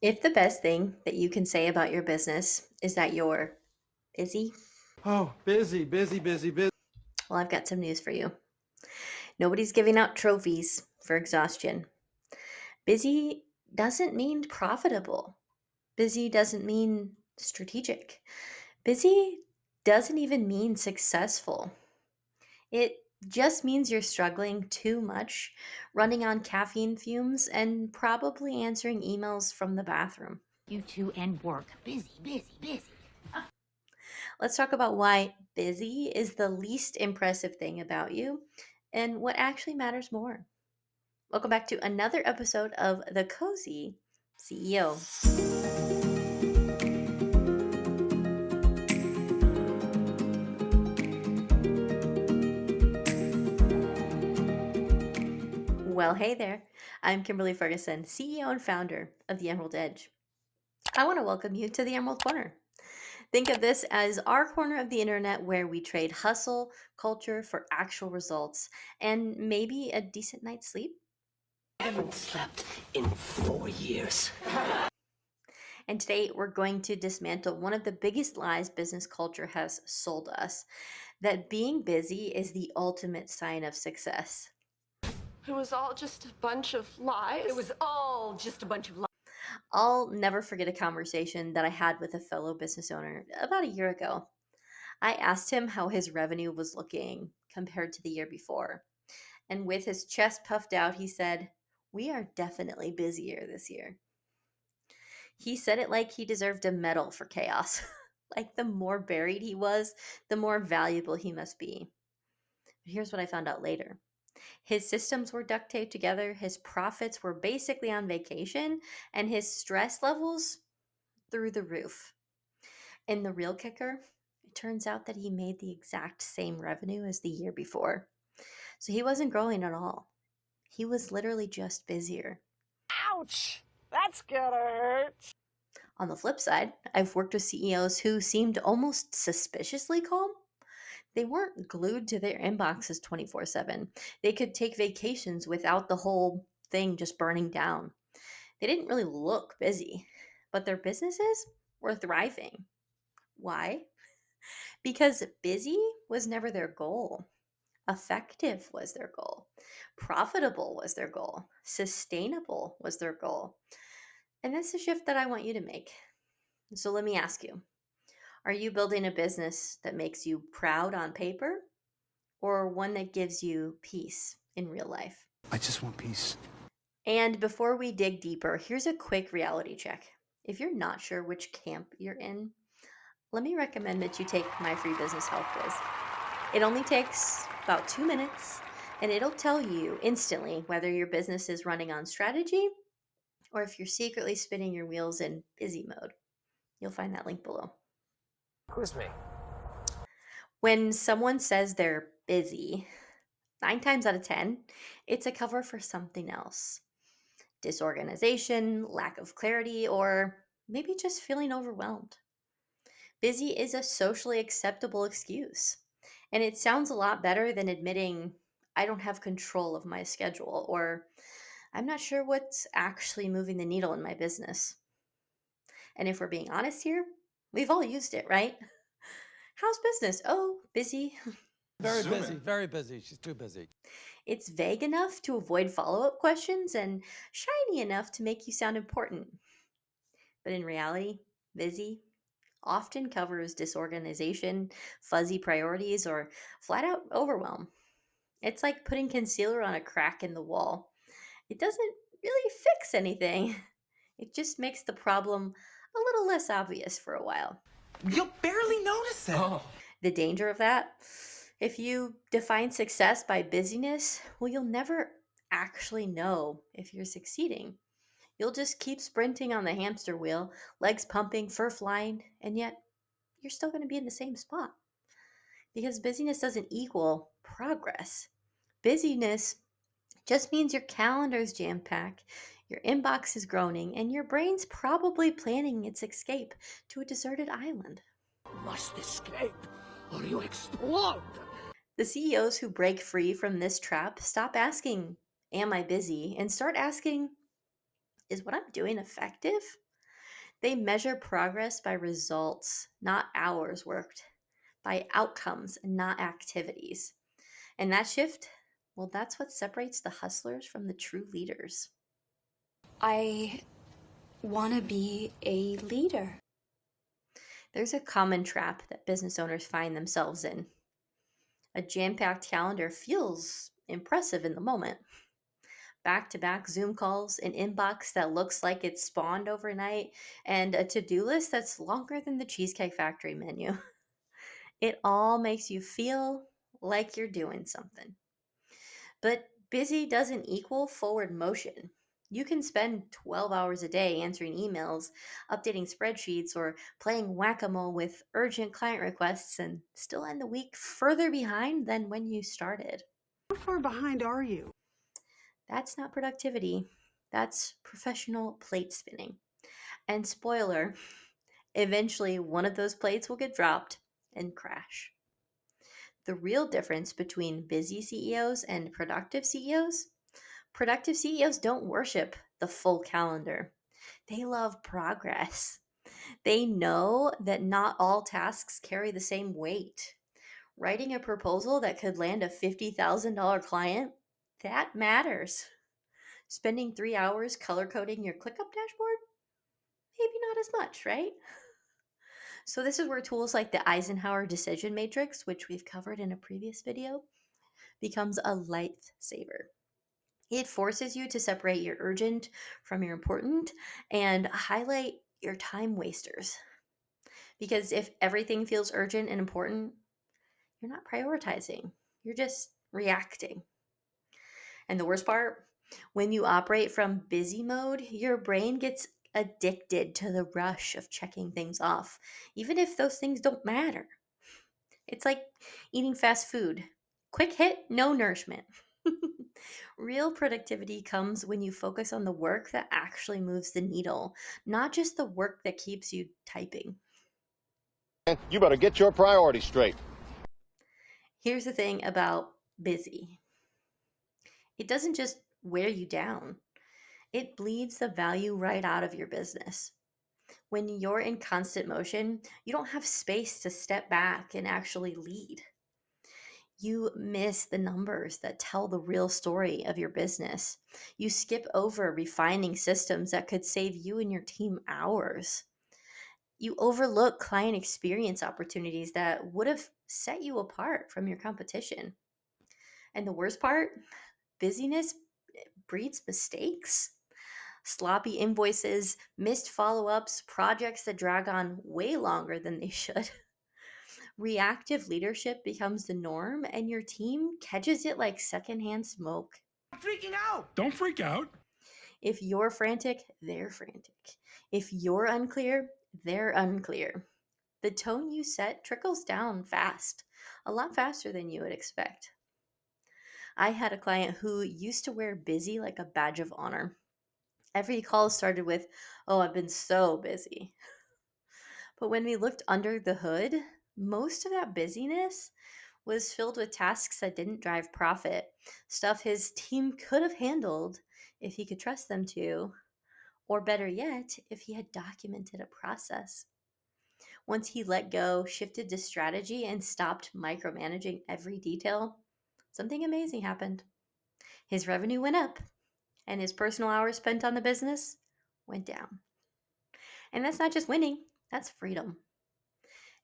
If the best thing that you can say about your business is that you're busy, Oh, busy, busy, busy, busy. well, I've got some news for you. Nobody's giving out trophies for exhaustion. Busy doesn't mean profitable. Busy doesn't mean strategic. Busy doesn't even mean successful. It just means you're struggling too much, running on caffeine fumes, and probably answering emails from the bathroom. You two and work. Busy, busy, busy. Let's talk about why busy is the least impressive thing about you and what actually matters more. Welcome back to another episode of The Cozy CEO. Well, hey there. I'm Kimberly Ferguson, CEO and founder of The Emerald Edge. I want to welcome you to the Emerald Corner. Think of this as our corner of the internet where we trade hustle culture for actual results and maybe a decent night's sleep. Haven't slept in 4 years. And today we're going to dismantle one of the biggest lies business culture has sold us, that being busy is the ultimate sign of success. It was all just a bunch of lies. It was all just a bunch of lies. I'll never forget a conversation that I had with a fellow business owner about a year ago. I asked him how his revenue was looking compared to the year before. And with his chest puffed out, he said, "We are definitely busier this year." He said it like he deserved a medal for chaos. Like the more buried he was, the more valuable he must be. But here's what I found out later. His systems were duct taped together, his profits were basically on vacation, and his stress levels through the roof. And the real kicker, it turns out that he made the exact same revenue as the year before. So he wasn't growing at all. He was literally just busier. Ouch! That's gonna hurt. On the flip side, I've worked with CEOs who seemed almost suspiciously calm. They weren't glued to their inboxes 24/7. They could take vacations without the whole thing just burning down. They didn't really look busy, but their businesses were thriving. Why? Because busy was never their goal. Effective was their goal. Profitable was their goal. Sustainable was their goal. And that's the shift that I want you to make. So let me ask you, are you building a business that makes you proud on paper or one that gives you peace in real life? I just want peace. And before we dig deeper, here's a quick reality check. If you're not sure which camp you're in, let me recommend that you take my free business health quiz. It only takes about 2 minutes and it'll tell you instantly whether your business is running on strategy or if you're secretly spinning your wheels in busy mode. You'll find that link below. Quiz me. When someone says they're busy, 9 times out of 10, it's a cover for something else: disorganization, lack of clarity, or maybe just feeling overwhelmed. Busy is a socially acceptable excuse, and it sounds a lot better than admitting, "I don't have control of my schedule," or "I'm not sure what's actually moving the needle in my business." And if we're being honest here, we've all used it, right? How's business? Oh, busy. Very busy, very busy. She's too busy. It's vague enough to avoid follow up questions and shiny enough to make you sound important. But in reality, busy often covers disorganization, fuzzy priorities, or flat out overwhelm. It's like putting concealer on a crack in the wall. It doesn't really fix anything, it just makes the problem a little less obvious for a while. You'll barely notice it. The danger of that, if you define success by busyness, well, you'll never actually know if you're succeeding. You'll just keep sprinting on the hamster wheel, legs pumping, fur flying, and yet you're still going to be in the same spot because busyness doesn't equal progress. Busyness just means your calendar is jam packed, your inbox is groaning, and your brain's probably planning its escape to a deserted island. Must escape or you explode. The CEOs who break free from this trap stop asking, "Am I busy?" and start asking, "Is what I'm doing effective?" They measure progress by results, not hours worked, by outcomes, not activities. And that shift, well, that's what separates the hustlers from the true leaders. I want to be a leader. There's a common trap that business owners find themselves in. A jam packed calendar feels impressive in the moment. Back to back Zoom calls, an inbox that looks like it's spawned overnight, and a to do list that's longer than the Cheesecake Factory menu. It all makes you feel like you're doing something. But busy doesn't equal forward motion. You can spend 12 hours a day answering emails, updating spreadsheets, or playing whack a mole with urgent client requests and still end the week further behind than when you started. How far behind are you? That's not productivity, that's professional plate spinning. And spoiler, eventually one of those plates will get dropped and crash. The real difference between busy CEOs and productive CEOs don't worship the full calendar. They love progress. They know that not all tasks carry the same weight. Writing a proposal that could land a $50,000 client, that matters. Spending 3 hours color coding your ClickUp dashboard, maybe not as much, right? So, this is where tools like the Eisenhower Decision Matrix, which we've covered in a previous video, becomes a lifesaver. It forces you to separate your urgent from your important and highlight your time wasters. Because if everything feels urgent and important, you're not prioritizing, you're just reacting. And the worst part, when you operate from busy mode, your brain gets addicted to the rush of checking things off, even if those things don't matter. It's like eating fast food. Quick hit, no nourishment. Real productivity comes when you focus on the work that actually moves the needle, not just the work that keeps you typing. You better get your priorities straight. Here's the thing about busy, it doesn't just wear you down, it bleeds the value right out of your business. When you're in constant motion, you don't have space to step back and actually lead. You miss the numbers that tell the real story of your business. You skip over refining systems that could save you and your team hours. You overlook client experience opportunities that would have set you apart from your competition. And the worst part, busyness breeds mistakes. Sloppy invoices, missed follow ups, projects that drag on way longer than they should. Reactive leadership becomes the norm, and your team catches it like secondhand smoke. Don't freak out. If you're frantic, they're frantic. If you're unclear, they're unclear. The tone you set trickles down fast, a lot faster than you would expect. I had a client who used to wear busy like a badge of honor. Every call started with, "Oh, I've been so busy." But when we looked under the hood, most of that busyness was filled with tasks that didn't drive profit, stuff his team could have handled if he could trust them to, or better yet, if he had documented a process. Once he let go, shifted to strategy, and stopped micromanaging every detail, something amazing happened. His revenue went up, and his personal hours spent on the business went down. And that's not just winning, that's freedom.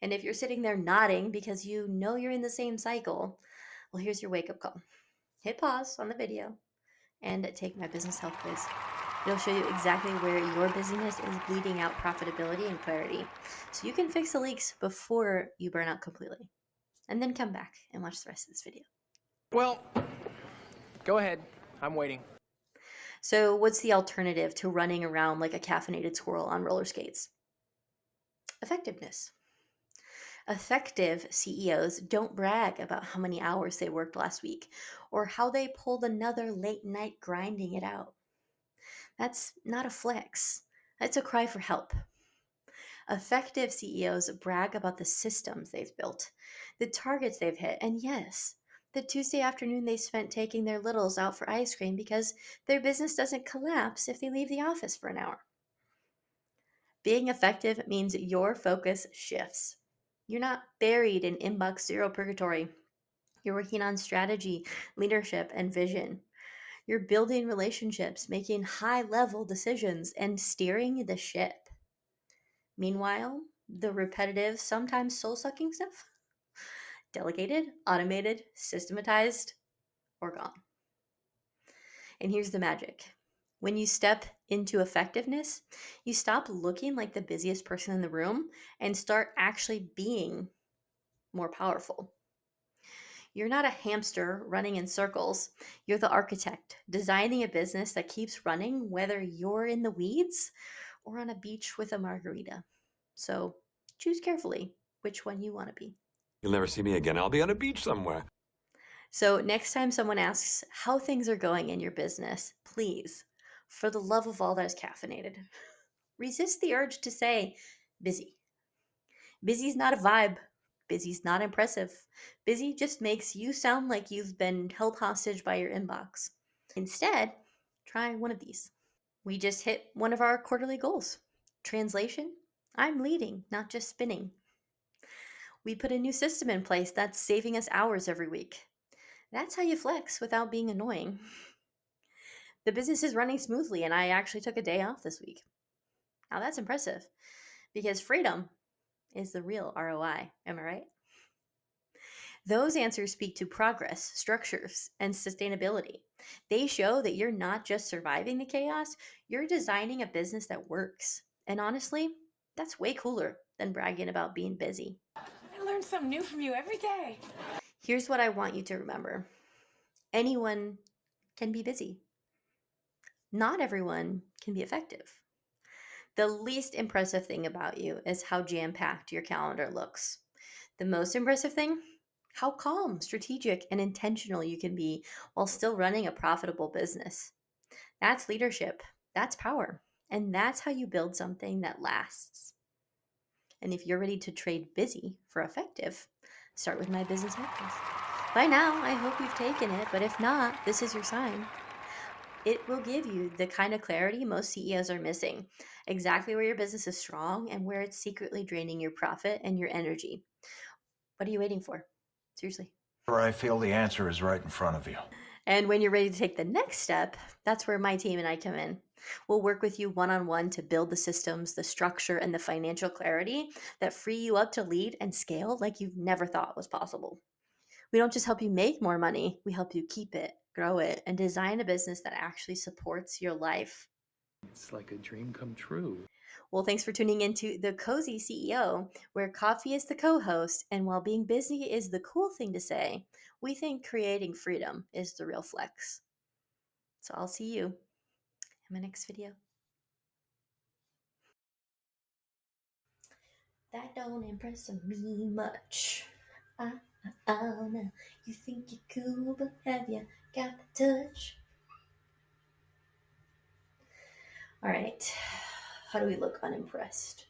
And if you're sitting there nodding because you know you're in the same cycle, well, here's your wake up call. Hit pause on the video and take my business health quiz. It'll show you exactly where your busyness is bleeding out profitability and clarity, so you can fix the leaks before you burn out completely. And then come back and watch the rest of this video. Well, go ahead. I'm waiting. So, what's the alternative to running around like a caffeinated squirrel on roller skates? Effectiveness. Effective CEOs don't brag about how many hours they worked last week or how they pulled another late night grinding it out. That's not a flex, that's a cry for help. Effective CEOs brag about the systems they've built, the targets they've hit, and yes, the Tuesday afternoon they spent taking their littles out for ice cream because their business doesn't collapse if they leave the office for an hour. Being effective means your focus shifts. You're not buried in inbox zero purgatory. You're working on strategy, leadership, and vision. You're building relationships, making high level decisions, and steering the ship. Meanwhile, the repetitive, sometimes soul sucking stuff, delegated, automated, systematized, or gone. And here's the magic: when you step into effectiveness, you stop looking like the busiest person in the room and start actually being more powerful. You're not a hamster running in circles. You're the architect, designing a business that keeps running whether you're in the weeds or on a beach with a margarita. So choose carefully which one you want to be. You'll never see me again. I'll be on a beach somewhere. So next time someone asks how things are going in your business, please, for the love of all that is caffeinated, resist the urge to say busy. Busy's not a vibe. Busy's not impressive. Busy just makes you sound like you've been held hostage by your inbox. Instead, try one of these. We just hit one of our quarterly goals. Translation: I'm leading, not just spinning. We put a new system in place that's saving us hours every week. That's how you flex without being annoying. The business is running smoothly, and I actually took a day off this week. Now that's impressive because freedom is the real ROI. Am I right? Those answers speak to progress, structures, and sustainability. They show that you're not just surviving the chaos, you're designing a business that works. And honestly, that's way cooler than bragging about being busy. I learn something new from you every day. Here's what I want you to remember: anyone can be busy, not everyone can be effective. The least impressive thing about you is how jam packed your calendar looks. The most impressive thing? How calm, strategic, and intentional you can be while still running a profitable business. That's leadership, that's power, and that's how you build something that lasts. And if you're ready to trade busy for effective, start with my business hackers. By now, I hope you've taken it, but if not, this is your sign. It will give you the kind of clarity most CEOs are missing, exactly where your business is strong and where it's secretly draining your profit and your energy. What are you waiting for? Seriously. I feel the answer is right in front of you. And when you're ready to take the next step, that's where my team and I come in. We'll work with you one on one to build the systems, the structure, and the financial clarity that free you up to lead and scale like you've never thought was possible. We don't just help you make more money, we help you keep it, grow it, and design a business that actually supports your life. It's like a dream come true. Well, thanks for tuning into The Cozy CEO, where coffee is the co host, and while being busy is the cool thing to say, we think creating freedom is the real flex. So I'll see you in my next video. That don't impress me much. No. You think you're cool, but have you got the touch? All right. How do we look unimpressed?